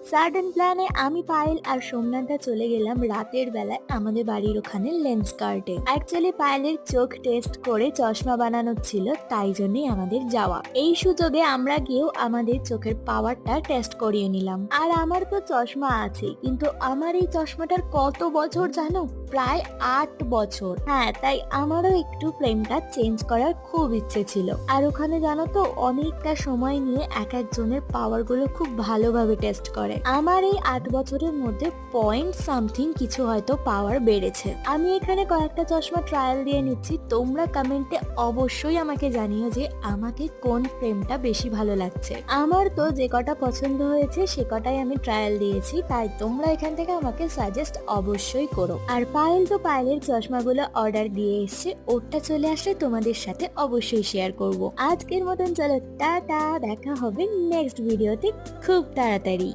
Sudden প্ল্যানে আমি পায়েল আর সোমনাথদা চলে গেলাম রাতের বেলায় আমাদের বাড়ির ওখানে লেন্স কার্টে। অ্যাকচুয়ালি পায়েলের চোখ টেস্ট করে চশমা বানানোর ছিল, তাই জন্যই আমাদের যাওয়া। এই সুযোগে আমরা গিয়েও আমাদের চোখের পাওয়ারটা টেস্ট করিয়ে নিলাম। আর আমার তো চশমা আছে, কিন্তু আমার এই চশমাটার কত বছর জানো? প্রায় 8 বছর। হ্যাঁ, তাই আমারও একটু ফ্রেমটা চেঞ্জ করার খুব ইচ্ছে ছিল। আর ওখানে জানো তো অনেকটা সময় নিয়ে এক একজনের পাওয়ার গুলো খুব ভালোভাবে টেস্ট করে। আমার এই 8 বছরের মধ্যে পয়েন্ট সামথিং কিছু হয়তো পাওয়ার বেড়েছে। আমি এখানে কয়েকটা চশমা ট্রায়াল দিয়ে নিচ্ছি, তোমরা কমেন্টে অবশ্যই আমাকে জানিও যে আমাকে কোন ফ্রেমটা বেশি ভালো লাগছে। আমার তো যে কটা পছন্দ হয়েছে সে কটাই আমি ট্রায়াল দিয়েছি, তাই তোমরা এখান থেকে আমাকে সাজেস্ট অবশ্যই করো। আর পায়েল তো পায়েলের চশমাগুলো অর্ডার দিয়ে এসছে, ওটা চলে আসলে তোমাদের সাথে অবশ্যই শেয়ার করব। আজকের মতন চলো টাটা, দেখা হবে নেক্সট ভিডিওতে খুব তাড়াতাড়ি।